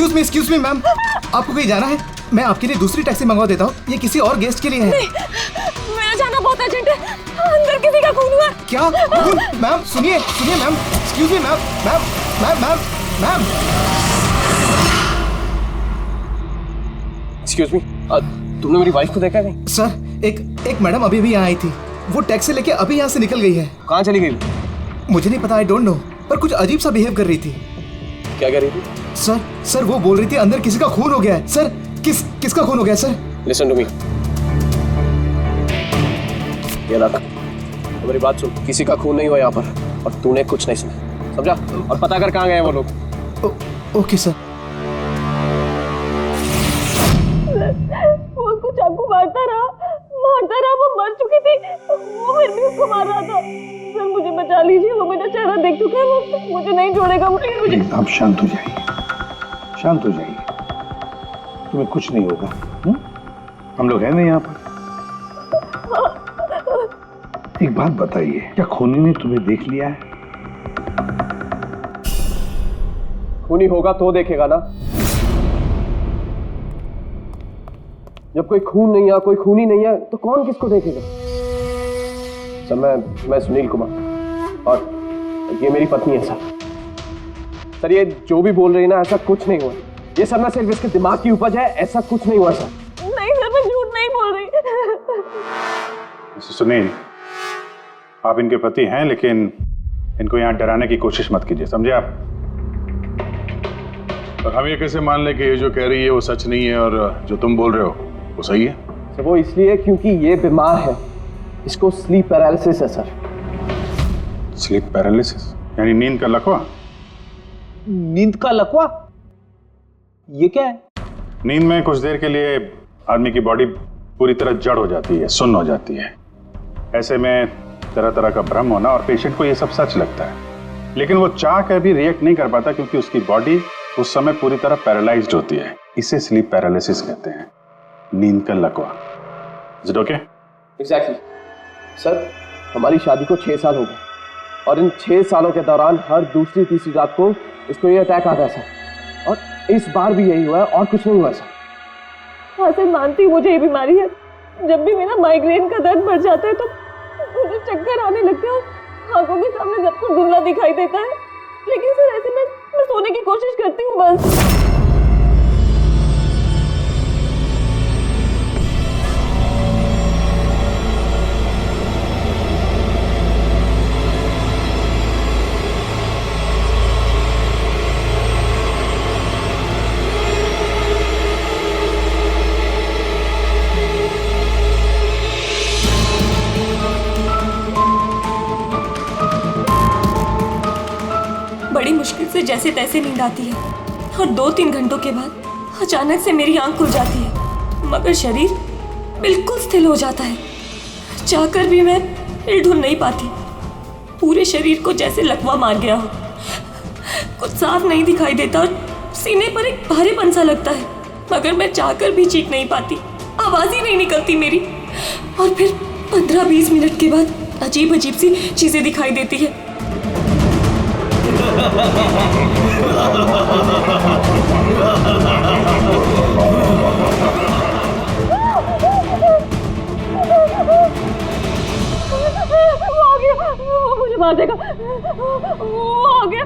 Excuse me ma'am, आपको कहीं जाना है? मैं आपके लिए दूसरी टैक्सी मंगवा देता हूँ, ये किसी और गेस्ट के लिए है। नहीं, मेरा जाना बहुत अर्जेंट है, अंदर किसी का खून हुआ। क्या खून? मैम सुनिए ma'am, excuse me ma'am, ma'am. Excuse me, तुमने मेरी वाइफ को देखा है? सर एक मैडम अभी यहाँ आई थी, वो टैक्सी लेके अभी यहाँ से निकल गई है। कहाँ चली गई? मुझे नहीं पता, आई डोंट नो, पर कुछ अजीब सा बिहेव कर रही थी। क्या कह रही थी? सर वो बोल रही थी अंदर किसी का खून हो गया है। सर किसका खून हो गया सर? लिसन टू मी, ये रख, मेरी बात सुन, किसी का खून नहीं हुआ यहाँ पर, और तूने कुछ नहीं सुना, समझा? और पता कर कहाँ गए वो लोग। Okay sir. वो उसको चाकू मारता रहा, वो मर चुकी थी, वो फिर भी उसको मार रहा था। सर मुझे बचा लीजिए, वो मेरा चेहरा देख चुका है, वो मुझे नहीं छोड़ेगा, मुझे। आप शांत हो जाइए, शांत हो जाइए, तुम्हें कुछ नहीं होगा। हम लोग हैं ना यहाँ पर। एक बात बताइए, क्या खूनी ने तुम्हें देख लिया है? खूनी होगा तो देखेगा ना। जब कोई खून नहीं है, कोई खूनी नहीं है, तो कौन किसको देखेगा? सर मैं सुनील कुमार, और ये मेरी पत्नी है सर। ये जो भी बोल रही है ना, ऐसा कुछ नहीं हुआ, ये सब ना सिर्फ इसके दिमाग की उपज है, ऐसा कुछ नहीं हुआ सर। नहीं सर, मैं झूठ नहीं बोल रही। सुनील, आप इनके पति हैं, लेकिन इनको यहाँ डराने की कोशिश मत कीजिए, समझे आप? और हम ये कैसे मान लें कि ये जो कह रही है वो सच नहीं है और जो तुम बोल रहे हो वो सही है? सर वो इसलिए क्योंकि ये बीमार है, इसको स्लीप पैरालिसिस है सर। स्लीप पैरालिसिस यानी नींद का लकवा? नींद का लकवा? ये क्या है? नींद में कुछ देर के लिए आदमी की बॉडी पूरी तरह जड़ हो जाती है, सुन्न हो जाती है। ऐसे में तरह तरह का भ्रम होना, और पेशेंट को ये सब सच लगता है, लेकिन वो चाह कर भी रिएक्ट नहीं कर पाता क्योंकि उसकी बॉडी उस समय पूरी तरह पैरालाइज्ड होती है। इसे स्लीप पैरालिसिस कहते हैं, नींद का लकवा। Is it okay? Exactly sir, हमारी शादी को 6 साल हो गए, और इन 6 सालों के दौरान हर दूसरी तीसरी रात को इसको ये अटैक आता है सर, और इस बार भी यही हुआ है, और कुछ नहीं हुआ सर। हाँ सर, मानती हूँ मुझे ये बीमारी है। जब भी मेरा माइग्रेन का दर्द बढ़ जाता है तो मुझे चक्कर आने लगते हैं और आंखों के सामने सब कुछ धुंधला दिखाई देता है। लेकिन सर ऐसे मैं सोने की कोशिश करती हूँ बस। बड़ी मुश्किल से जैसे तैसे नींद आती है और 2-3 घंटों के बाद अचानक से मेरी आंख खुल जाती है, मगर शरीर बिल्कुल स्थिर हो जाता है। चाहकर भी मैं हिल-डुल नहीं पाती। पूरे शरीर को जैसे लकवा मार गया हो। कुछ साफ नहीं दिखाई देता और सीने पर एक भारीपन सा लगता है, मगर मैं चाहकर भी चीख नहीं पाती, आवाज ही नहीं निकलती मेरी। और फिर 15-20 मिनट के बाद अजीब अजीब सी चीजें दिखाई देती है। वो मुझे मार देगा, वो आ गया।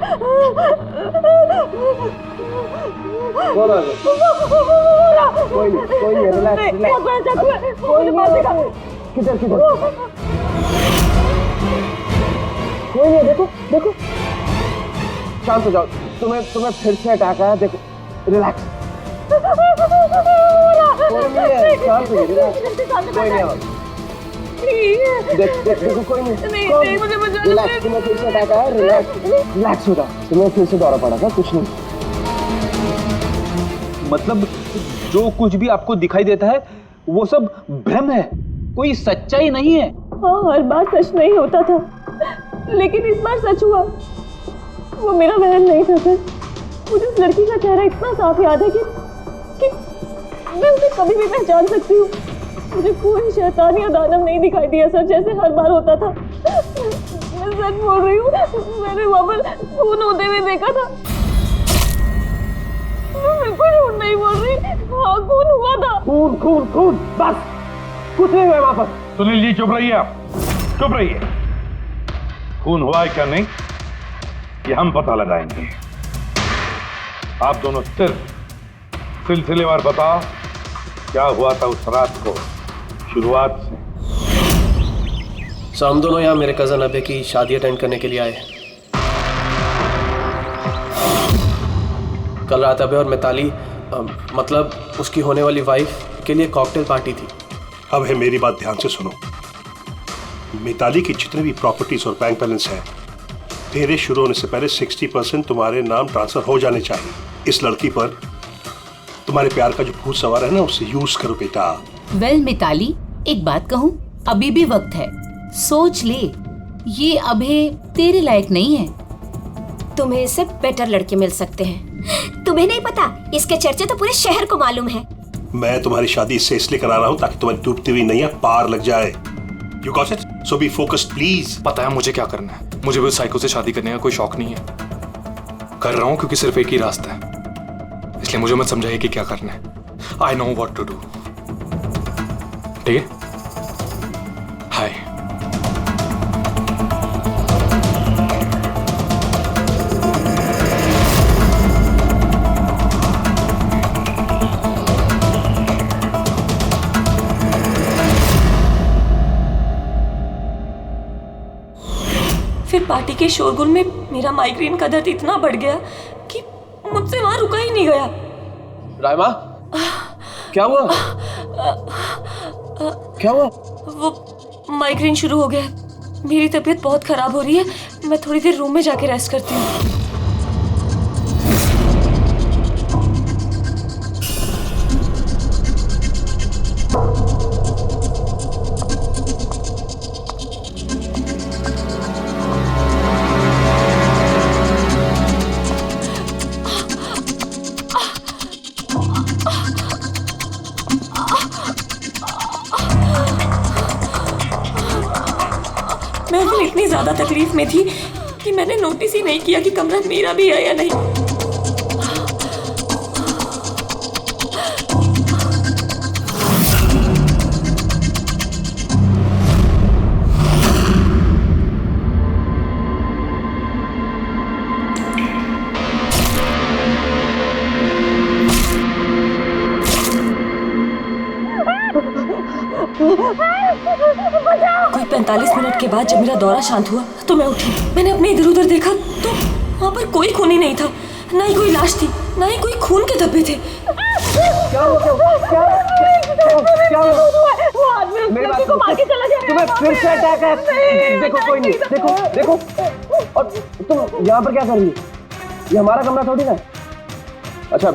कोई नहीं, रिलैक्स। बहुत बड़ा चाकू है, वो मुझे मार देगा। किधर कोई नहीं, देखो शांत हो जाओ। तुम्हें फिर से अटैक आया, देखो, रिलैक्स। कोई नहीं है, शांत हो, रिलैक्स। कोई नहीं है, देखो कोई नहीं, मुझे बचा लो। रिलैक्स, तुम्हें फिर से अटैक आया, रिलैक्स हो जाओ। तुम्हें फिर से दौरा पड़ा था, कुछ नहीं। मतलब जो कुछ भी आपको दिखाई देता है वो सब भ्रम है, कोई सच्चाई नहीं है। हाँ, हर बार सच नहीं होता था, लेकिन इस बार सच हुआ। वो मेरा वहम नहीं था सर। मुझे उस लड़की का चेहरा इतना साफ याद है कि मैं उसे कभी भी पहचान सकती हूँ। मुझे कोई शैतान या दानव नहीं दिखाई दिया सर, जैसे हर बार होता था। मैं सच बोल रही हूँ, मैंने वहाँ पर खून होते हुए देखा था। मैं बिल्कुल झूठ नहीं बोल रही। हाँ, खून हुआ था। खून खून खून, बस कुछ नहीं हुआ वहां पर। सुनील जी चुप रहिए, आप चुप रहिए। खून हुआ है क्या नहीं ये हम पता लगाएंगे। आप दोनों सिर्फ सिलसिलेवार बताओ क्या हुआ था उस रात को, शुरुआत से। सर हम दोनों यहाँ मेरे कजन अभय की शादी अटेंड करने के लिए आए। कल रात अभय और मिताली मतलब उसकी होने वाली वाइफ के लिए कॉकटेल पार्टी थी। अब है मेरी बात ध्यान से सुनो। मिताली की जितने भी प्रॉपर्टीज और बैंक बैलेंस है तेरे शुरू होने से पहले 60% तुम्हारे नाम ट्रांसफर हो जाने चाहिए। इस लड़की पर तुम्हारे प्यार का जो भूत सवार है ना उसे यूज करो बेटा। वेल मिताली, एक बात कहूँ, अभी भी वक्त है, सोच ले। ये अभय तेरे लायक नहीं है। तुम्हें इससे बेटर लड़के मिल सकते हैं। तुम्हें नहीं पता, इसके चर्चे तो पूरे शहर को मालूम है। मैं तुम्हारी शादी इससे इसलिए करा रहा हूँ ताकि तुम्हारी डूबती हुई नैया पार लग जाए। You got it? So be focused please. पता है मुझे क्या करना है। मुझे भी उस साइको से शादी करने का कोई शौक नहीं है। कर रहा हूँ क्योंकि सिर्फ एक ही रास्ता है, इसलिए मुझे मत समझाइए कि क्या करना है। I know what to do. ठीक है? हाय। फिर पार्टी के शोरगुल में मेरा माइग्रेन का दर्द इतना बढ़ गया कि मुझसे वहां रुका ही नहीं गया। रायमा, क्या हुआ? क्या हुआ? वो माइग्रेन शुरू हो गया। मेरी तबीयत बहुत खराब हो रही है। मैं थोड़ी देर रूम में जाके रेस्ट करती हूँ। मैं फिर इतनी ज्यादा तकलीफ में थी कि मैंने नोटिस ही नहीं किया कि कमरा मेरा भी है या नहीं। कोई 45 मिनट के बाद जब मेरा दौरा शांत हुआ तो मैं उठी। मैंने अपने इधर उधर देखा तो वहाँ पर कोई खून ही नहीं था, ना ही कोई लाश थी, ना ही कोई खून के धब्बे थे। क्या हुआ? वो आदमी उस लड़की को मार के चला गया। तुम्हें फिर से अटैक है? देखो कोई नहीं, देखो। और तुम यहाँ पर क्या कर रही हो? ये हमारा कमरा थोड़ी ना। अच्छा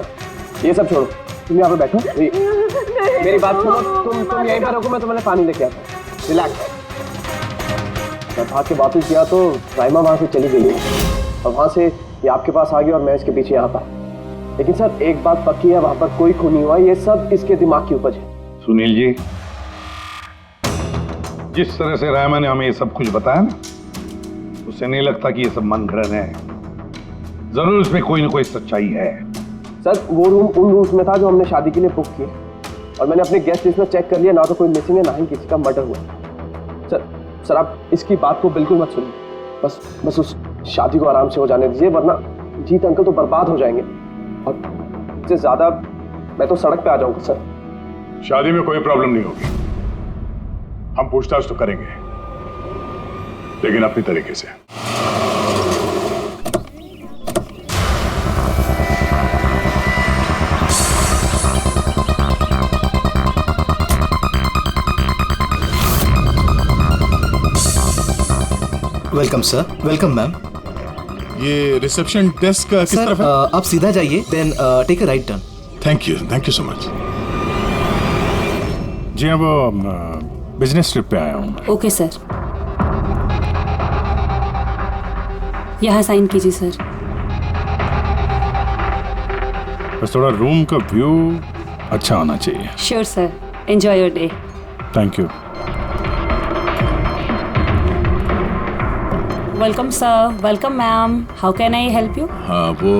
ये सब छोड़ो, तुम यहाँ पर बैठो। मेरी बात सुनो, तुम यहीं पर रखो, मैं तुम्हें पानी लेके आता हूँ। रिलैक्स। मैं भाग के वापस गया तो राइमा वहां से चली गई और वहां से ये आपके पास आ गया और मैं इसके पीछे यहाँ था। लेकिन सर एक बात पक्की है, वहां पर कोई खून नहीं हुआ। ये सब इसके दिमाग की उपज है। सुनील जी, जिस तरह से रायमा ने हमें ये सब कुछ बताया ना, उससे नहीं लगता कि ये सब मन घड़न है। जरूर इसमें कोई ना कोई सच्चाई है। सर वो रूम उन रूम्स में था जो हमने शादी के लिए बुक किए और मैंने अपने गेस्ट लिस्ट में चेक कर लिया, ना तो कोई मिसिंग है ना ही किसी का मर्डर हुआ। सर आप इसकी बात को बिल्कुल मत सुनिए। बस उस शादी को आराम से हो जाने दीजिए, वरना जीत अंकल तो बर्बाद हो जाएंगे और इससे ज्यादा मैं तो सड़क पे आ जाऊंगा। सर शादी में कोई प्रॉब्लम नहीं होगी, हम पूछताछ तो करेंगे, लेकिन अपनी तरीके से। Welcome sir. Welcome ma'am. ये रिसेप्शन डेस्क किस तरफ है? आप सीधा जाइए, then take a right turn. Thank you so much. जी हाँ, वो बिजनेस ट्रिप पे आया हूँ। ओके सर, यहाँ साइन कीजिए सर। बस थोड़ा रूम का व्यू अच्छा होना चाहिए। Sure sir, enjoy your day. Thank you. Welcome sir. Welcome ma'am. How can I help you? हाँ वो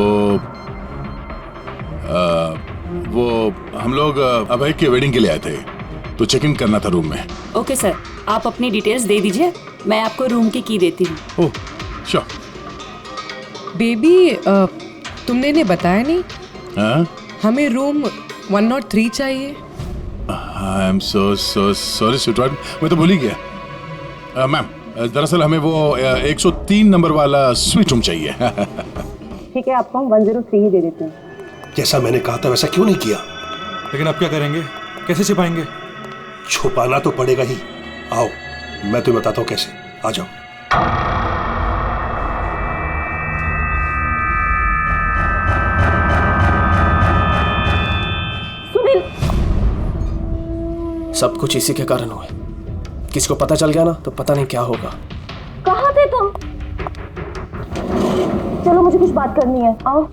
वो हम लोग अभय की वेडिंग के लिए आए थे, तो चेक इन करना था रूम में। ओके सर, आप अपनी डिटेल्स दे दीजिए, मैं आपको रूम की की देती हूँ। Oh sure. बेबी तुमने इन्हें बताया नहीं? हाँ? हमें रूम 103 चाहिए। I am so sorry sweetheart, मैं तो भूल ही गया। मैम दरअसल हमें वो 103 नंबर वाला स्वीट रूम चाहिए। ठीक है, आपको हम 103 ही दे देते हैं। जैसा मैंने कहा था वैसा क्यों नहीं किया? लेकिन अब क्या करेंगे, कैसे छिपाएंगे? छुपाना तो पड़ेगा ही। आओ मैं तुम्हें बताता हूँ कैसे, आ जाओ। सब कुछ इसी के कारण हुआ। किसी को पता चल गया ना तो पता नहीं क्या होगा। कहाँ थे तुम? चलो मुझे कुछ बात करनी है, आओ।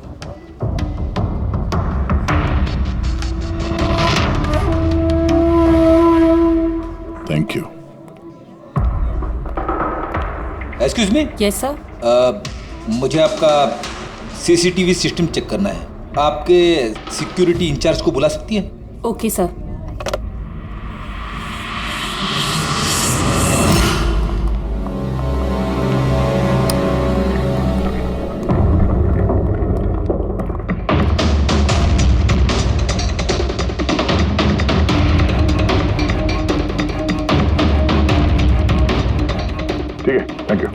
Thank you. Excuse me. Yes sir. मुझे आपका सीसीटीवी सिस्टम चेक करना है। आपके सिक्योरिटी इंचार्ज को बुला सकती है? Okay sir. ठीक है, थैंक यू।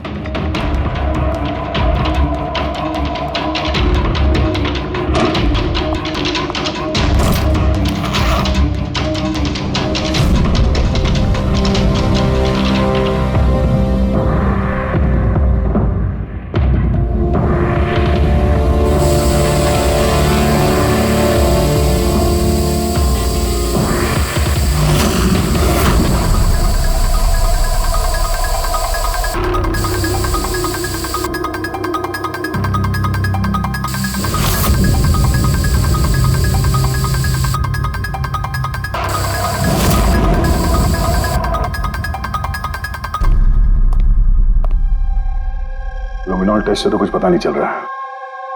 लुमिनॉल टेस्ट से तो कुछ पता नहीं चल रहा है।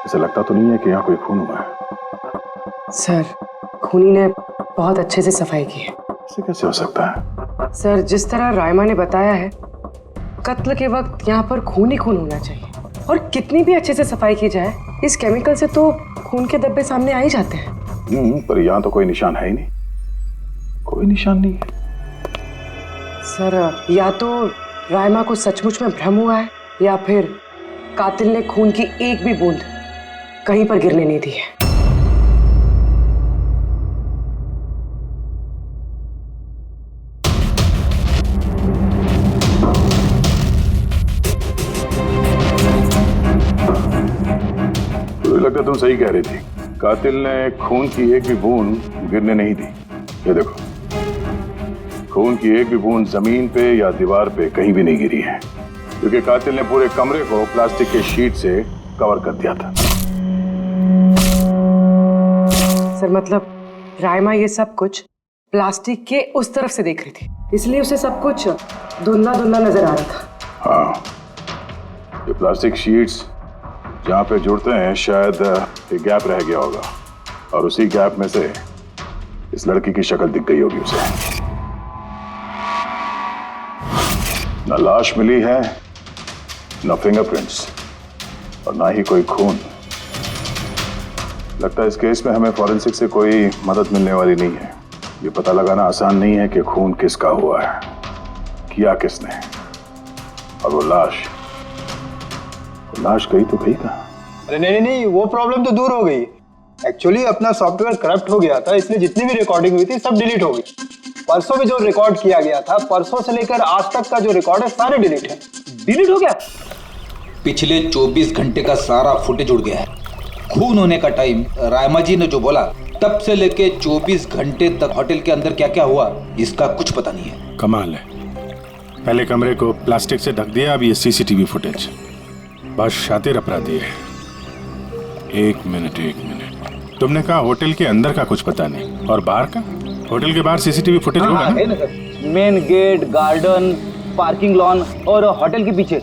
ऐसा लगता तो नहीं है कि यहाँ कोई खून हुआ है। सर खूनी ने बहुत अच्छे से सफाई की है। ऐसे कैसे हो सकता है? सर जिस तरह रायमा ने बताया है, कत्ल के वक्त यहाँ पर खून ही खून होना चाहिए। और कितनी भी अच्छे से सफाई की जाए, इस केमिकल से तो खून के धब्बे सामने आ ही जाते हैं। पर यहाँ तो कोई निशान है ही नहीं, कोई निशान नहीं है। सर या तो रायमा को सचमुच में भ्रम हुआ है, या फिर कातिल ने खून की एक भी बूंद कहीं पर गिरने नहीं दी है। मुझे लगता तुम सही कह रही थी। कातिल ने खून की एक भी बूंद गिरने नहीं दी। ये देखो, खून की एक भी बूंद जमीन पे या दीवार पे कहीं भी नहीं गिरी है, क्योंकि कातिल ने पूरे कमरे को प्लास्टिक के शीट से कवर कर दिया था। सर मतलब रायमा ये सब कुछ प्लास्टिक के उस तरफ से देख रही थी, इसलिए उसे सब कुछ धुंधला धुंधला नजर आ रहा था। हाँ, ये प्लास्टिक शीट्स जहाँ पे जुड़ते हैं शायद एक गैप रह गया होगा, और उसी गैप में से इस लड़की की शक्ल दिख गई होगी उसे। न लाश मिली है, न फिंगरप्रिंट्स, और ना ही कोई खून। लगता है इस केस में हमें फॉरेंसिक से कोई मदद मिलने वाली नहीं है। ये पता लगाना आसान नहीं है कि खून किसका हुआ है, किया किसने, और वो लाश गई तो गई कहाँ? अरे नहीं, वो प्रॉब्लम तो दूर हो गई। एक्चुअली अपना सॉफ्टवेयर करप्ट हो गया था, इसलिए जितनी भी रिकॉर्डिंग हुई थी सब डिलीट हो गई। परसों भी जो रिकॉर्ड किया गया था, परसों से लेकर आज तक का जो रिकॉर्ड है सारे डिलीट है। डिलीट हो गया। पिछले 24 घंटे का सारा फुटेज उड़ गया है। खून होने का टाइम रायमा जी ने जो बोला, तब से लेके 24 घंटे तक होटल के अंदर क्या क्या हुआ इसका कुछ पता नहीं है। कमाल है, पहले कमरे को प्लास्टिक से ढक दिया, अब ये सीसीटीवी फुटेज। बस शातिर अपराधी है। एक मिनट, तुमने कहा होटल के अंदर का कुछ पता नहीं, और बाहर का? होटल के बाहर सीसीटीवी फुटेज होगा ना? Main gate, garden, parking lawn और होटल के पीछे।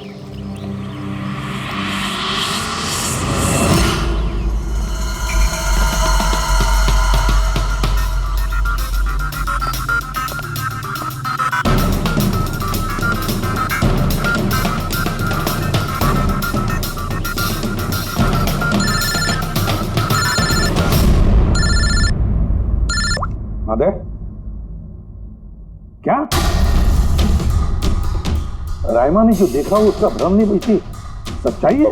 माधव, क्या रायमा ने जो देखा वो उसका भ्रम नहीं बल्कि सच्चाई है?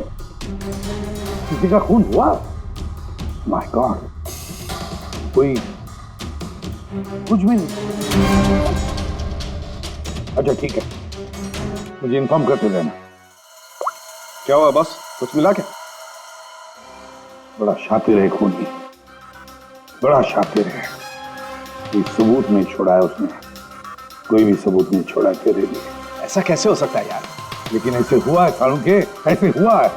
किसी का खून हुआ? माय गॉड, कोई कुछ भी नहीं। अच्छा ठीक है, मुझे इन्फॉर्म करते रहना। क्या हुआ बॉस, कुछ मिला क्या? बड़ा शातिर है खूनी, बड़ा शातिर है। कोई सबूत नहीं छोड़ा है उसने, कोई भी सबूत नहीं छोड़ा तेरे लिए। ऐसा कैसे हो सकता है यार? लेकिन ऐसे हुआ है सालुंके, ऐसे हुआ है।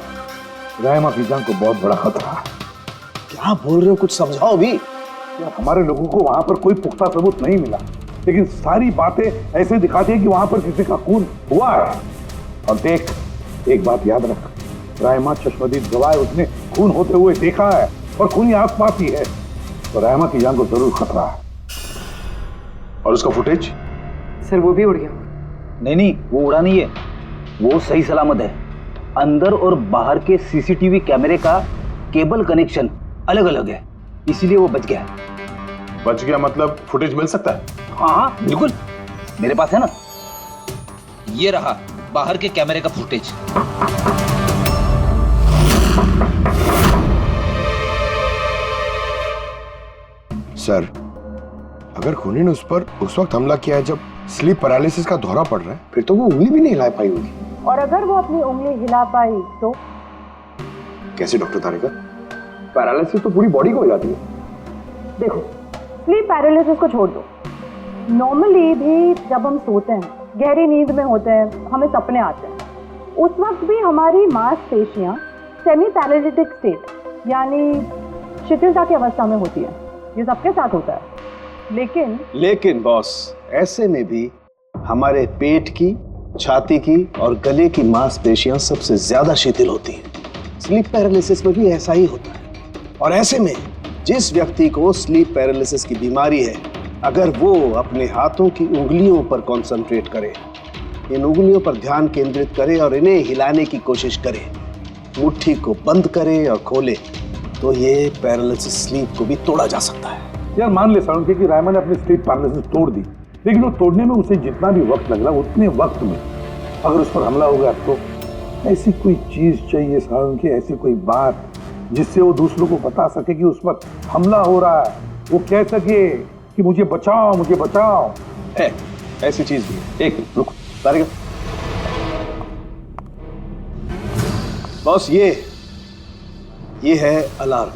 रायमा की जान को बहुत बड़ा खतरा है। क्या बोल रहे हो, कुछ समझाओ भी। यार हमारे लोगों को वहां पर कोई पुख्ता सबूत नहीं मिला, लेकिन सारी बातें ऐसे दिखाती है कि वहां पर किसी का खून हुआ है। और देख, एक बात याद रख, रायमा चश्मदीद गवाह है, उसने खून होते हुए देखा है और खूनी आसपास ही है, तो रायमा की जान को जरूर खतरा है। और उसका फुटेज? सर वो भी उड़ गया। नहीं, वो उड़ा नहीं है, वो सही सलामत है। अंदर और बाहर के सीसीटीवी कैमरे का केबल कनेक्शन अलग अलग है, इसीलिए वो बच गया। बच गया मतलब फुटेज मिल सकता है? हाँ बिल्कुल, मेरे पास है ना। ये रहा बाहर के कैमरे का फुटेज। सर, अगर खूनी ने उस पर उस वक्त हमला किया है जब स्लीप पैरालिसिस का दौरा पड़ रहा है, फिर तो वो उंगली भी नहीं हिला पाई होगी। और अगर वो अपनी उंगली हिला पाई तो? कैसे डॉक्टर तारिका? पैरालिसिस तो पूरी बॉडी को हो जाती है। देखो, स्लीप पैरालिसिस को छोड़ दो। नॉर्मली भी जब हम सोते हैं, गहरी नींद में होते हैं, हमें सपने आते हैं, उस वक्त भी हमारी मांसपेशियां सेमी पैरालिटिक स्टेट यानी शिथिलता की अवस्था में होती है। ये सबके साथ होता है। लेकिन बॉस, ऐसे में भी हमारे पेट की, छाती की और गले की मांसपेशियां सबसे ज्यादा शिथिल होती हैं। स्लीप पैरालिसिस में भी ऐसा ही होता है। और ऐसे में जिस व्यक्ति को स्लीप पैरालिसिस की बीमारी है, अगर वो अपने हाथों की उंगलियों पर कंसंट्रेट करे, इन उंगलियों पर ध्यान केंद्रित करे और इन्हें हिलाने की कोशिश करे, मुट्ठी को बंद करे और खोले, तो ये पैरालिसिस स्लीप को भी तोड़ा जा सकता है। यार मान ले सालुंके कि रायमा ने अपनी स्लीप पैरालिसिस तोड़ दी, लेकिन वो तोड़ने में उसे जितना भी वक्त लग रहा, उतने वक्त में अगर उस पर हमला हो गया तो ऐसी कोई चीज चाहिए सालुंके, ऐसी कोई बात जिससे वो दूसरों को बता सके कि उस पर हमला हो रहा है, वो कह सके कि मुझे बचाओ, मुझे बचाओ। है ऐसी चीज भी है। एक मिनट रुको तारिका। बॉस, ये है अलार्म।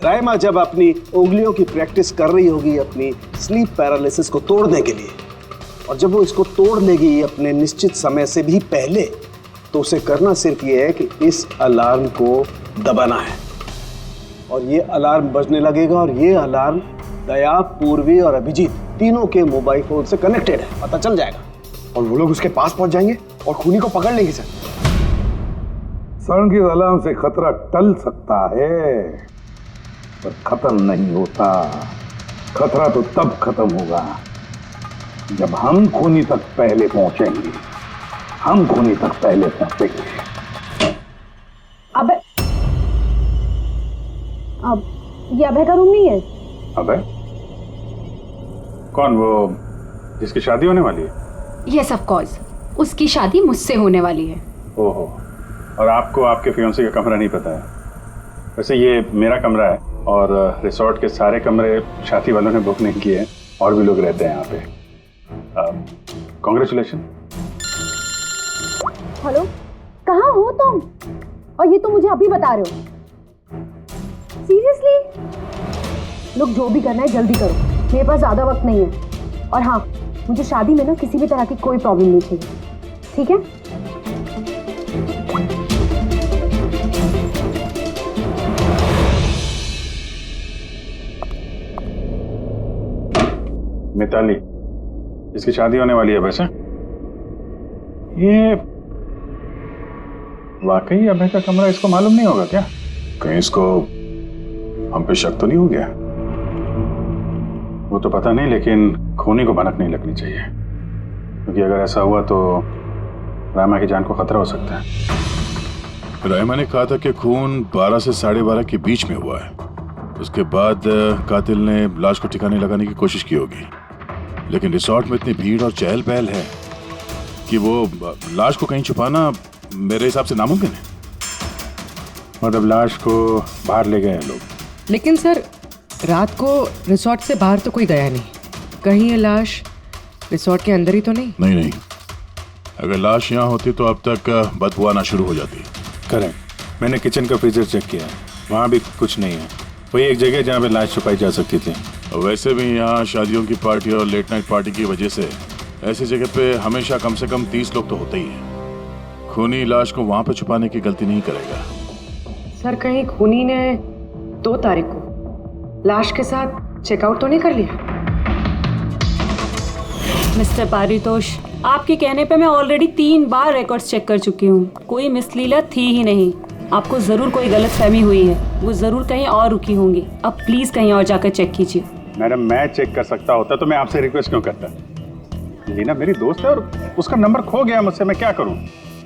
रायमा जब अपनी उंगलियों की प्रैक्टिस कर रही होगी अपनी स्लीप पैरालिसिस को तोड़ने के लिए, और जब वो इसको तोड़ लेगी अपने निश्चित समय से भी पहले, तो उसे करना सिर्फ ये है कि इस अलार्म को दबाना है, और ये अलार्म बजने लगेगा। और ये अलार्म दया, पूर्वी और अभिजीत तीनों के मोबाइल फोन से कनेक्टेड है, पता चल जाएगा। और वो लोग उसके पास पहुंच जाएंगे और खूनी को पकड़ लेंगे। सर, सालुंके के अलार्म से खतरा टल सकता है, पर खत्म नहीं होता। खतरा तो तब खत्म होगा जब हम खूनी तक पहले पहुंचेंगे। हम खूनी तक पहले पहुंचेंगे। अब ये अभय का रूम नहीं है? अभय? कौन? वो जिसकी शादी होने वाली है? यस ऑफ कोर्स, उसकी शादी मुझसे होने वाली है। ओहो, और आपको आपके फियांसे का कमरा नहीं पता है? वैसे ये मेरा कमरा है और रिसोर्ट के सारे कमरे शादी वालों ने बुक नहीं किए हैं, और भी लोग रहते हैं यहाँ पे। कॉन्ग्रेचुलेशन। हेलो, कहाँ हो तुम? और ये तो मुझे अभी बता रहे हो? सीरियसली? लोग जो भी करना है जल्दी करो, मेरे पास ज्यादा वक्त नहीं है। और हाँ, मुझे शादी में ना किसी भी तरह की कोई प्रॉब्लम नहीं चाहिए, ठीक है? मिताली, जिसकी शादी होने वाली है, वैसे ये वाकई अभय का कमरा इसको मालूम नहीं होगा क्या? कहीं इसको हम पे शक तो नहीं हो गया? वो तो पता नहीं, लेकिन खूनी को भनक नहीं लगनी चाहिए, क्योंकि अगर ऐसा हुआ तो रायमा की जान को खतरा हो सकता है। रायमा ने कहा था कि खून 12 से 12:30 के बीच में हुआ है। उसके बाद कातिल ने लाश को ठिकाने लगाने की कोशिश की होगी, लेकिन रिसोर्ट में इतनी भीड़ और चहल पहल है कि वो लाश को कहीं छुपाना मेरे हिसाब से नामुमकिन है। मतलब लाश को बाहर ले गए हैं लोग? लेकिन सर, रात को रिसोर्ट से बाहर तो कोई गया नहीं। कहीं ये लाश रिसोर्ट के अंदर ही तो नहीं? नहीं, अगर लाश यहाँ होती तो अब तक बदबू आना शुरू हो जाती। करेक्ट। मैंने किचन का फ्रीजर चेक किया है, वहाँ भी कुछ नहीं है। वही एक जगह जहाँ पे लाश छुपाई जा सकती थी। वैसे भी यहाँ शादियों की पार्टी और लेट नाइट पार्टी की वजह से ऐसी जगह पे हमेशा कम से कम 30 लोग तो होते ही हैं। खूनी लाश को वहाँ पे छुपाने की गलती नहीं करेगा। सर, कहीं खूनी ने 2 तारीख को लाश के साथ चेकआउट तो नहीं कर लिया? मिस्टर पारितोष, आपके कहने पे मैं ऑलरेडी 3 बार रिकॉर्ड्स चेक कर चुकी हूँ। कोई मिसलीला थी ही नहीं। आपको जरूर कोई गलतफहमी हुई है, वो जरूर कहीं और रुकी होंगी। अब प्लीज कहीं और जाकर चेक कीजिए। मैडम, मैं चेक कर सकता होता तो मैं आपसे रिक्वेस्ट क्यों करता? लीना मेरी दोस्त है और उसका नंबर खो गया मुझसे, मैं क्या करूं?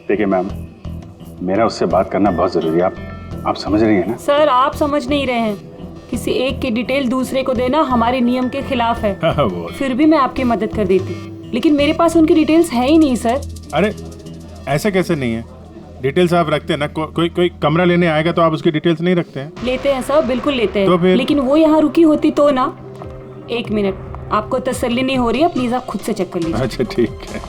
देखिए मैम, मेरा उससे बात करना बहुत जरूरी है। आप समझ रही हैं ना? सर, आप समझ नहीं रहे हैं। किसी एक की डिटेल दूसरे को देना हमारे नियम के खिलाफ है। फिर भी मैं आपकी मदद कर देती, लेकिन मेरे पास उनकी डिटेल्स है ही नहीं सर। अरे ऐसे कैसे नहीं है? डिटेल्स आप रखते हैं ना। कोई कमरा लेने आएगा तो आप उसकी डिटेल्स नहीं रखते हैं? लेते हैं सर, बिल्कुल लेते हैं। तो फिर? लेकिन वो यहाँ रुकी होती तो ना। 1 मिनट, आपको तसल्ली नहीं हो रही है, प्लीज आप खुद से चेक कर लीजिए। अच्छा ठीक है।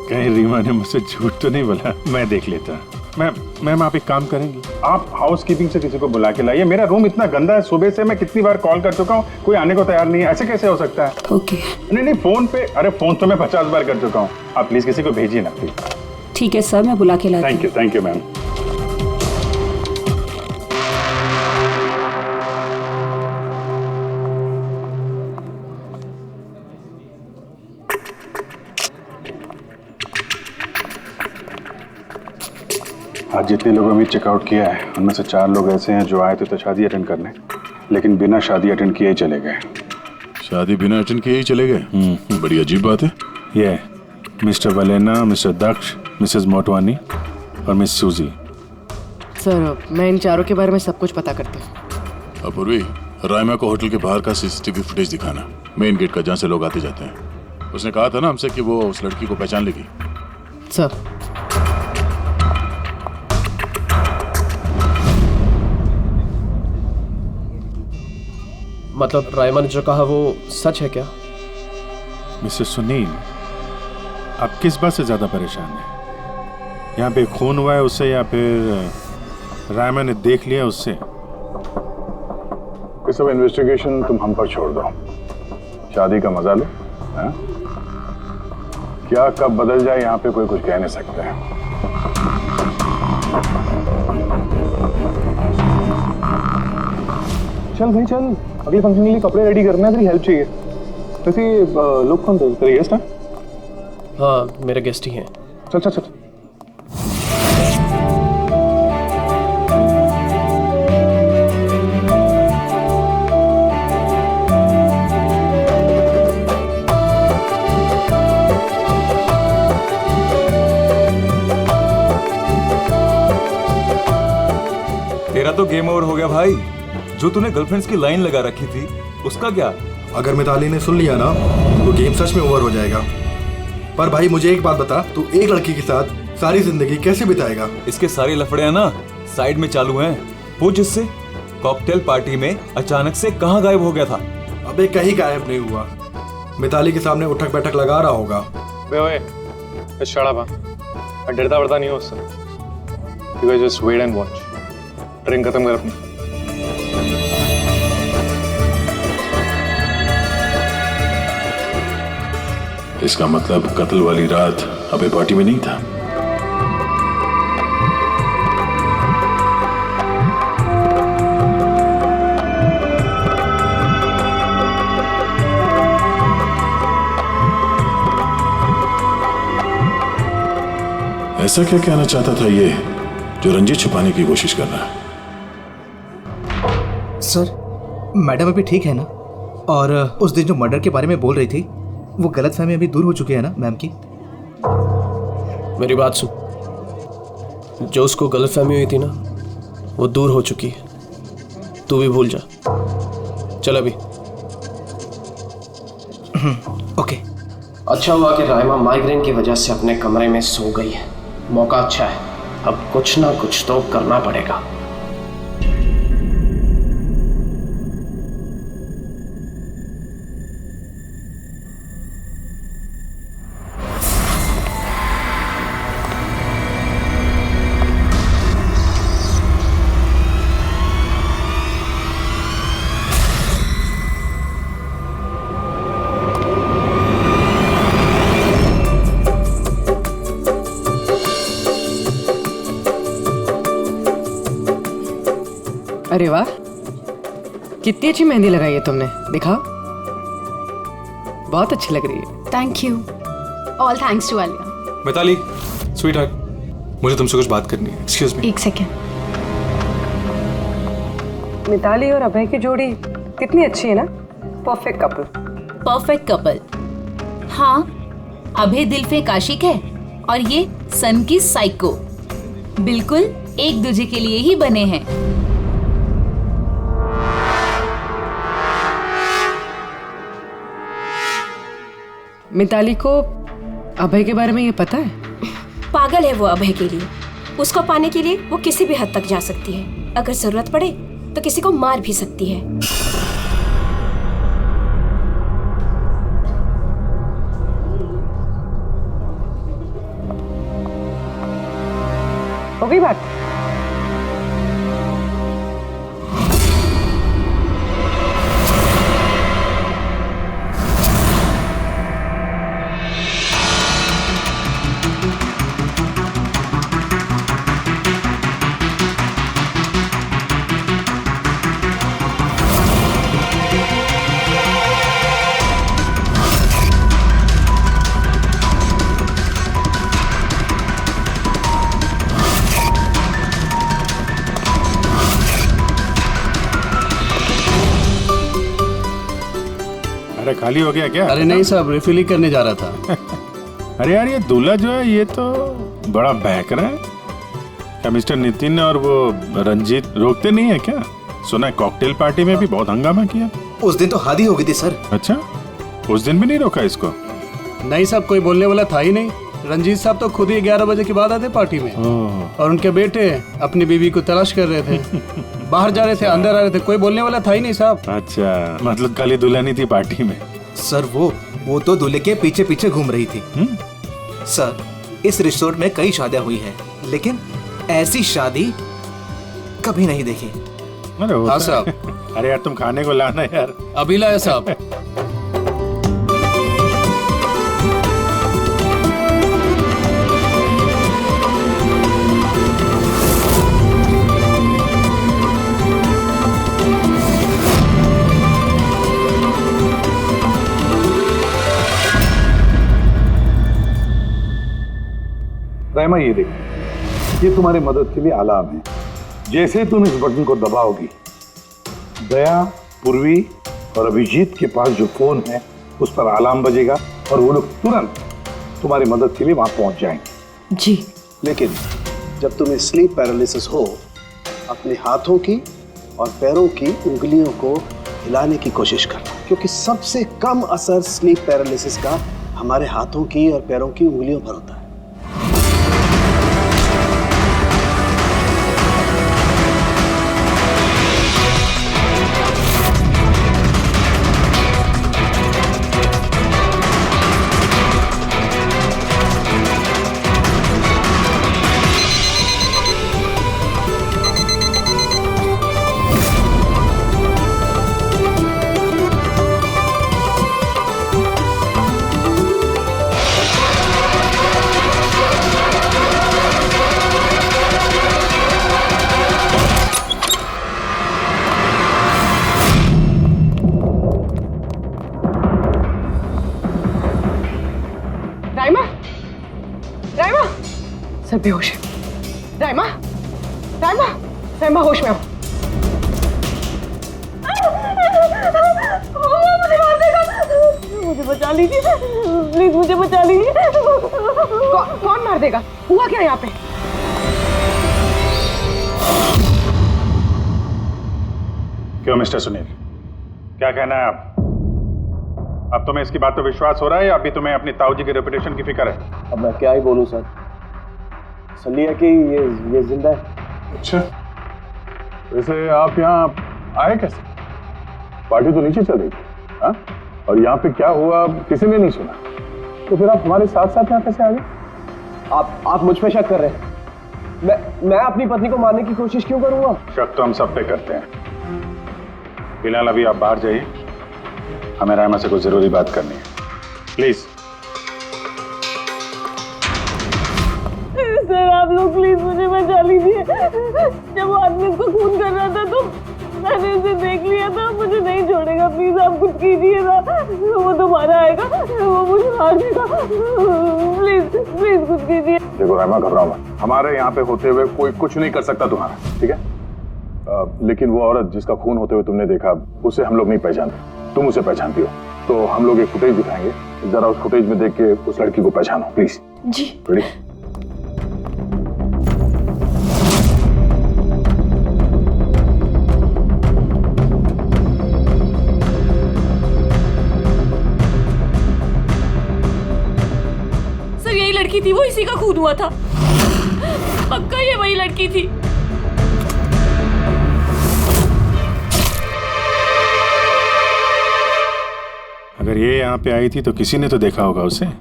कहीं रीमा ने मुझसे झूठ तो नहीं बोला? मैं देख लेता। मैम आप एक काम करेंगी, आप हाउसकीपिंग से किसी को बुला के लाइए। मेरा रूम इतना गंदा है, सुबह से मैं कितनी बार कॉल कर चुका हूँ, कोई आने को तैयार नहीं है। ऐसे कैसे हो सकता है? ओके। नहीं, फोन पे, अरे फोन तो मैं 50 बार कर चुका हूँ। आप प्लीज किसी को भेजिए ना प्लीज। ठीक है सर, मैं बुला के लाती हूँ। Thank you ma'am. आज जितने लोगों ने चेकआउट किया है उनमें से 4 लोग ऐसे हैं जो आए थे तो शादी अटेंड करने, लेकिन बिना शादी अटेंड किए ही चले गए। शादी बिना अटेंड किए ही चले गए? बड़ी अजीब बात है। ये मिस्टर वलेना, मिस्टर दक्ष, मिसेस मोटवानी और मिस सूजी। सर, मैं इन चारों के बारे में सब कुछ पता करती हूँ। अपूर्वी, रायमा को होटल के बाहर का सीसीटीवी फुटेज दिखाना, मेन गेट का, जहाँ से लोग आते जाते हैं। उसने कहा था ना हमसे कि वो उस लड़की को पहचान लेगी। सर, मतलब रायमा ने जो कहा वो सच है क्या? मिस्टर सुनील, आप किस बात से ज्यादा परेशान हैं? यहाँ पे खून हुआ है उससे या फिर रायमा ने देख लिया उससे? ये सब इन्वेस्टिगेशन तुम हम पर छोड़ दो, शादी का मजा लो। हाँ? क्या कब बदल जाए यहाँ पे कोई कुछ कह नहीं सकता है। चल भाई चल, अगले फंक्शन के लिए कपड़े रेडी करना है, तेरी हेल्प चाहिए। वैसे लोग कौन थे? तेरे गेस्ट हैं? हाँ, मेरे गेस्ट ही हैं। चल चल चल। तेरा तो गेम ओवर हो गया भाई। जो तूने गर्लफ्रेंड्स की लाइन लगा रखी थी उसका क्या? अगर मिताली ने सुन लिया ना तो गेम सच में ओवर हो जाएगा। पर भाई मुझे एक बात बता, तू एक लड़की के साथ सारी जिंदगी कैसे बिताएगा? इसके सारे लफड़े हैं ना साइड में चालू हैं। पूछ इससे, कॉकटेल पार्टी में अचानक से कहाँ गायब हो गया था? अबे कहीं गायब नहीं हुआ, मिताली के सामने उठक बैठक लगा रहा होगा। डरता वरता नहीं हो उससे। You guys just wait and watch. Drink खत्म कर अपनी। इसका मतलब कत्ल वाली रात अबे पार्टी में नहीं था। ऐसा क्या कहना चाहता था ये जो रंजित छुपाने की कोशिश कर रहा है? सर, मैडम अभी ठीक है ना? और उस दिन जो मर्डर के बारे में बोल रही थी वो गलतफहमी अभी दूर हो चुकी है ना मैम की? मेरी बात सुन, जो उसको गलतफहमी हुई थी ना वो दूर हो चुकी है। तू भी भूल जा। चल अभी। ओके। अच्छा हुआ कि राइमा माइग्रेन की वजह से अपने कमरे में सो गई है। मौका अच्छा है, अब कुछ ना कुछ तो करना पड़ेगा। अरे वाह, कितनी अच्छी मेहंदी लगाई है तुमने, दिखाओ। बहुत अच्छी लग रही है। Thank you. All thanks to Alia. Mitali, sweetheart, मुझे तुमसे कुछ बात करनी है। Excuse me. एक सेकेंड। मिताली और अभय की जोड़ी कितनी अच्छी है ना, परफेक्ट कपल। Perfect couple. हाँ, अभय दिल पे आशिक है और ये सन की साइको। बिल्कुल एक दूसरे के लिए ही बने हैं। मिताली को अभय के बारे में ये पता है? पागल है वो अभय के लिए। उसको पाने के लिए वो किसी भी हद तक जा सकती है। अगर जरूरत पड़े तो किसी को मार भी सकती है। हो गई बात? अरे खाली हो गया क्या? अरे नहीं साहब, रिफिल ही करने जा रहा था। अरे यार ये दूल्हा जो है ये तो बड़ा बहक रहा है। क्या मिस्टर नितिन और वो रंजीत रोकते नहीं है क्या? सुना है कॉकटेल पार्टी में भी बहुत हंगामा किया। उस दिन तो हादी हो गई थी सर। अच्छा, उस दिन भी नहीं रोका इसको? नहीं साहब, कोई बोलने वाला था ही नहीं। रंजीत साहब तो खुद ही 11 बजे के बाद आते पार्टी में, और उनके बेटे अपनी बीवी को तलाश कर रहे थे। बाहर जा रहे थे, अंदर आ रहे थे, कोई बोलने वाला था ही नहीं साहब। अच्छा, मतलब खाली दुल्हन ही थी पार्टी में? सर वो तो दूल्हे के पीछे पीछे घूम रही थी। सर, इस रिसोर्ट में कई शादियां हुई हैं, लेकिन ऐसी शादी कभी नहीं देखी। अरे हाँ साहब। अरे यार तुम खाने को लाना यार। अभी लाया साहब। राइमा ये देखो, ये तुम्हारी मदद के लिए अलार्म है। जैसे तुम इस बटन को दबाओगी, दया, पूर्वी और अभिजीत के पास जो फोन है उस पर अलार्म बजेगा और वो लोग तुरंत तुम्हारी मदद के लिए वहां पहुंच जाएंगे। जी। लेकिन जब तुम्हें स्लीप पैरालिसिस हो, अपने हाथों की और पैरों की उंगलियों को हिलाने की कोशिश करना, क्योंकि सबसे कम असर स्लीप पैरालिसिस का हमारे हाथों की और पैरों की उंगलियों पर होता है। सर बेहोश है। राइमा, राइमा, राइमा होश में हो। मुझे मार देगा। मुझे बचा लीजिए प्लीज, मुझे बचा लीजिए। कौन मार देगा? हुआ क्या यहाँ पे? क्यों मिस्टर सुनील, क्या कहना है आप? अब तुम्हें इसकी बात पे विश्वास हो रहा है या अभी तुम्हें अपनी ताऊ जी के रेपुटेशन की फिक्र है? अब मैं क्या ही बोलूं सर, सन्नी है कि ये जिंदा है। अच्छा, वैसे आप यहाँ आए कैसे? पार्टी तो नीचे चल रही थी, हाँ? और यहाँ पे क्या हुआ किसी ने नहीं सुना, तो फिर आप हमारे साथ साथ यहाँ कैसे आ गए? आप मुझ पे शक कर रहे हैं? मैं अपनी पत्नी को मारने की कोशिश क्यों करूंगा? शक तो हम सब पे करते हैं। फिलहाल अभी आप बाहर जाइए, हमें रायमा से कुछ जरूरी बात करनी है, प्लीज। सर आप लोग प्लीज मुझे बचा लीजिए। जब वो आदमी उसको खून कर रहा था तो मैंने उसे देख लिया था, मुझे नहीं छोड़ेगा, प्लीज आप कुछ कीजिए ना, वो दोबारा आएगा, वो मुझे मार देगा, प्लीज प्लीज कुछ कीजिए। देखो रायमा, घबराओ मत, हमारे यहाँ पे होते हुए कोई कुछ नहीं कर सकता तुम्हारा, ठीक है? लेकिन वो औरत जिसका खून होते हुए तुमने देखा, उसे हम लोग नहीं पहचानते, तुम उसे पहचानती हो, तो हम लोग एक फुटेज दिखाएंगे, जरा उस फुटेज में देख के उस लड़की को पहचानो प्लीज। जी। रेडी? सर यही लड़की थी, वो इसी का खून हुआ था, पक्का ये वही लड़की थी। अगर ये यहाँ पे आई थी तो किसी ने तो देखा होगा उसे। वो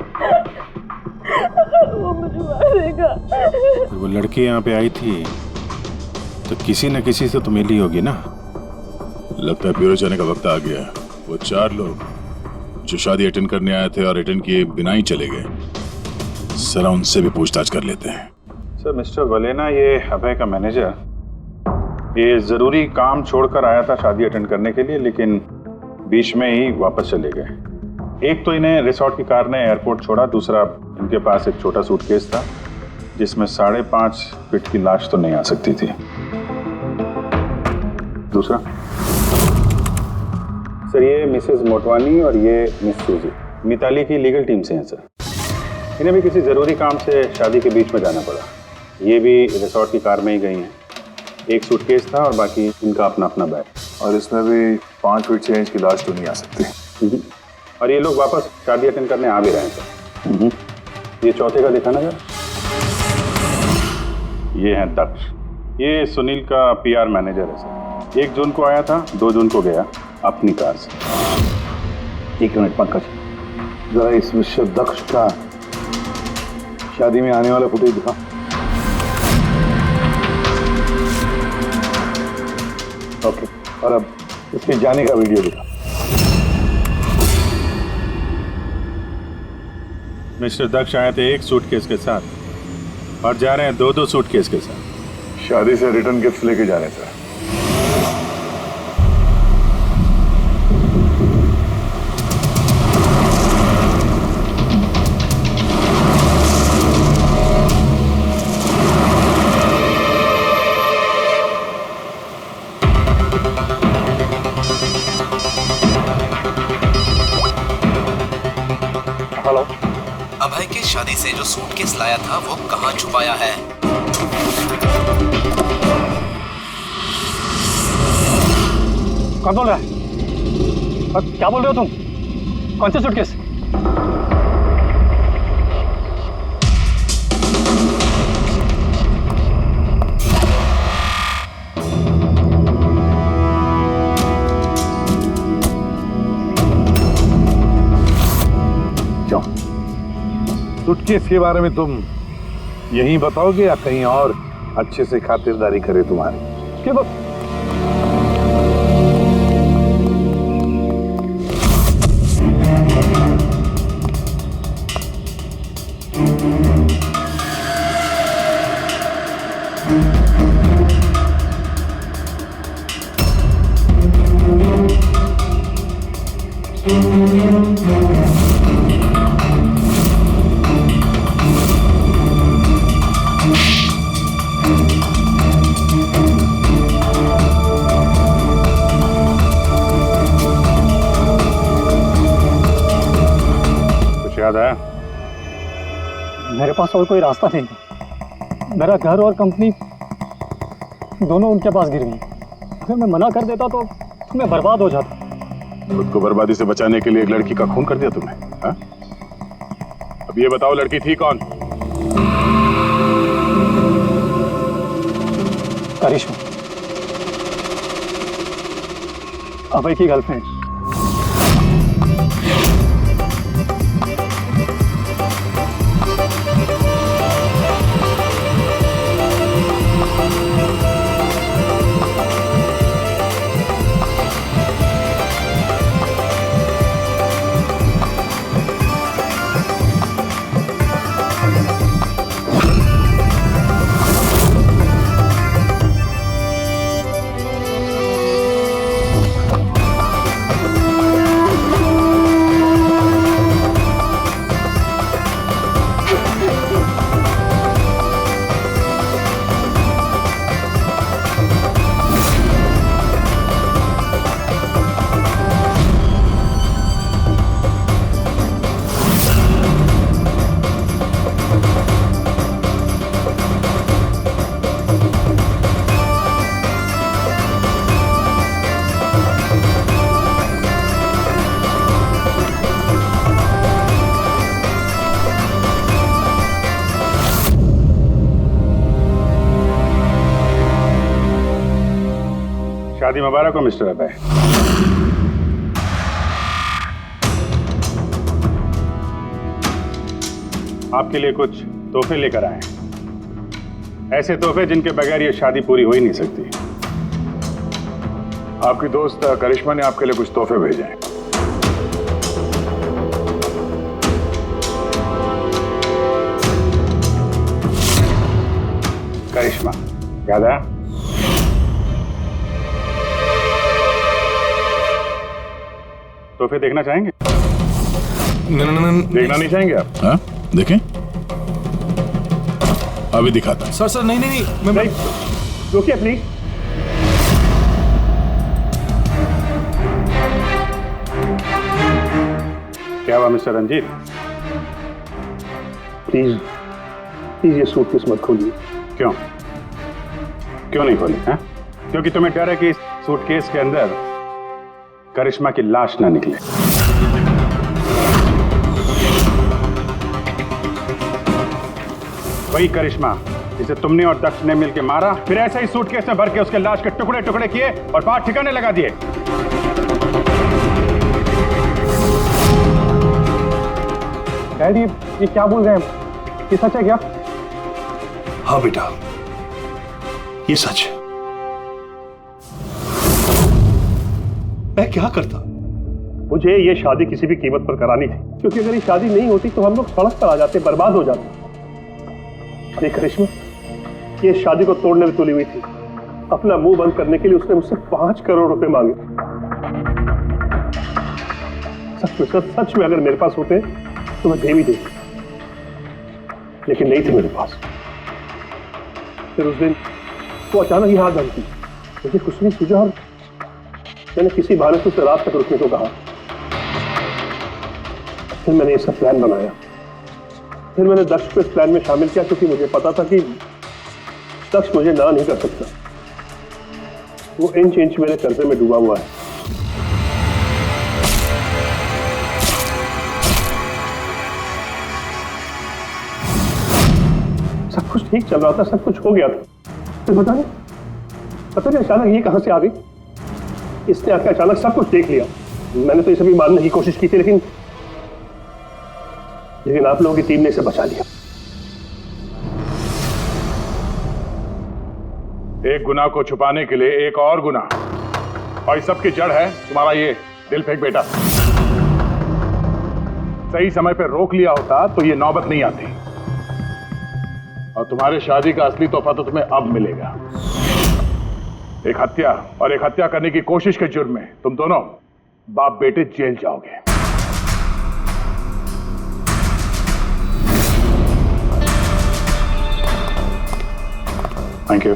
मुझे मारेगा। तो वो लड़की यहाँ पे आई थी तो किसी न किसी से तो मिली होगी ना। लगता है ब्यूरो जाने का वक्त आ गया। वो 4 लोग जो शादी अटेंड करने आए थे और अटेंड किए बिना ही चले गए, जरा उनसे भी पूछताछ कर लेते हैं। सर मिस्टर वलेना, ये अभय का मैनेजर, ये जरूरी काम छोड़कर आया था शादी अटेंड करने के लिए, लेकिन बीच में ही वापस चले गए। एक तो इन्हें रिसोर्ट की कार ने एयरपोर्ट छोड़ा, दूसरा इनके पास एक छोटा सूटकेस था जिसमें 5.5 फीट की लाश तो नहीं आ सकती थी। दूसरा सर, ये मिसेस मोटवानी और ये मिस सूजी मिताली की लीगल टीम से हैं सर। इन्हें भी किसी ज़रूरी काम से शादी के बीच में जाना पड़ा। ये भी रिसोर्ट की कार में ही गई हैं। एक सूटकेस था और बाकी इनका अपना अपना बैग। और इसमें भी 5 फीट 6 इंच की लाश तो नहीं आ सकती। और ये लोग वापस शादी अटेंड करने आ भी रहे हैं सर। ये चौथे का दिखाना सर। ये है दक्ष, ये सुनील का PR मैनेजर है सर। 1 जून को आया था, 2 जून को गया अपनी कार से। 1 मिनट पंकज, जरा इस मिस्टर दक्ष का शादी में आने वाला फुटेज दिखा। ओके, और अब इसके जाने का वीडियो दिखा। मिस्टर दक्ष आए थे 1 सूटकेस के साथ और जा रहे हैं 2-2 सूटकेस के साथ। शादी से रिटर्न गिफ्ट लेके जाने से। अभय के शादी से जो सूटकेस लाया था वो कहाँ छुपाया है? कौन बोल रहा है? क्या बोल रहे हो तुम? कौन से सूटकेस? सूटकेस के बारे में तुम यही बताओगे या कहीं और अच्छे से खातिरदारी करे तुम्हारी? क्या बात? याद आया? मेरे पास और कोई रास्ता नहीं। मेरा घर और कंपनी दोनों उनके पास गिर गई। अगर मैं मना कर देता तो मैं बर्बाद हो जाता। खुद को बर्बादी से बचाने के लिए एक लड़की का खून कर दिया तुमने, हाँ? अब ये बताओ लड़की थी कौन? करिश्मा, अभय की गर्लफ्रेंड। शादी मुबारक हो मिस्टर अभय। आपके लिए कुछ तोहफे लेकर आए हैं, ऐसे तोहफे जिनके बगैर ये शादी पूरी हो ही नहीं सकती। आपकी दोस्त करिश्मा ने आपके लिए कुछ तोहफे भेजे हैं। करिश्मा, याद आया? तोहफे देखना चाहेंगे? देखना नहीं चाहेंगे आप? हाँ, देखें। अभी दिखाता। सर सर नहीं नहीं नहीं, मैं रुकिए प्लीज। क्या हुआ मिस्टर रंजीत? प्लीज प्लीज ये सूटकेस मत खोलिए। क्यों? क्यों नहीं खोली? हैं? क्योंकि तुम्हें डर है कि इस सूटकेस के अंदर करिश्मा की लाश ना निकले। वही करिश्मा जिसे तुमने और दक्ष ने मिलकर मारा, फिर ऐसे ही सूटकेस में भर के उसके लाश के टुकड़े टुकड़े किए और बात ठिकाने लगा दिए। डैडी, ये क्या बोल रहे हैं? ये सच है क्या? हाँ बेटा, ये सच है। मैं क्या करता? मुझे ये शादी किसी भी कीमत पर करानी थी, क्योंकि अगर ये शादी नहीं होती तो हम लोग सड़क पर आ जाते, बर्बाद हो जाते। ये करिश्मा ये शादी को तोड़ने में तुली हुई थी। अपना मुंह बंद करने के लिए उसने मुझसे 5 करोड़ रुपए मांगे। सच में अगर मेरे पास होते तो मैं दे भी देती, लेकिन नहीं थे मेरे पास। फिर उस दिन वो अचानक ही हाथ धमकी, मुझे कुछ नहीं सूझा और मैंने किसी बहाने से उसे रात तक रुकने को कहा। फिर मैंने इसका प्लान बनाया। फिर मैंने दक्ष को इस प्लान में शामिल किया, क्योंकि मुझे पता था कि दक्ष मुझे ना नहीं कर सकता। वो इंच इंच मेरे कर्जे में डूबा हुआ है। सब कुछ ठीक चल रहा था, सब कुछ हो गया था। फिर पता नहीं अचानक ये कहां से आ गई। इसने आके अचानक सब कुछ देख लिया। मैंने तो ये सभी मारने की कोशिश की थी, लेकिन आप लोगों की टीम ने इसे बचा लिया। एक गुनाह को छुपाने के लिए एक और गुनाह, और इस सब की जड़ है तुम्हारा ये दिल फेंक बेटा। सही समय पर रोक लिया होता तो ये नौबत नहीं आती, और तुम्हारे शादी का असली तोहफा तो तुम्हें अब मिलेगा। एक हत्या और एक हत्या करने की कोशिश के जुर्म में तुम दोनों बाप बेटे जेल जाओगे। Thank you.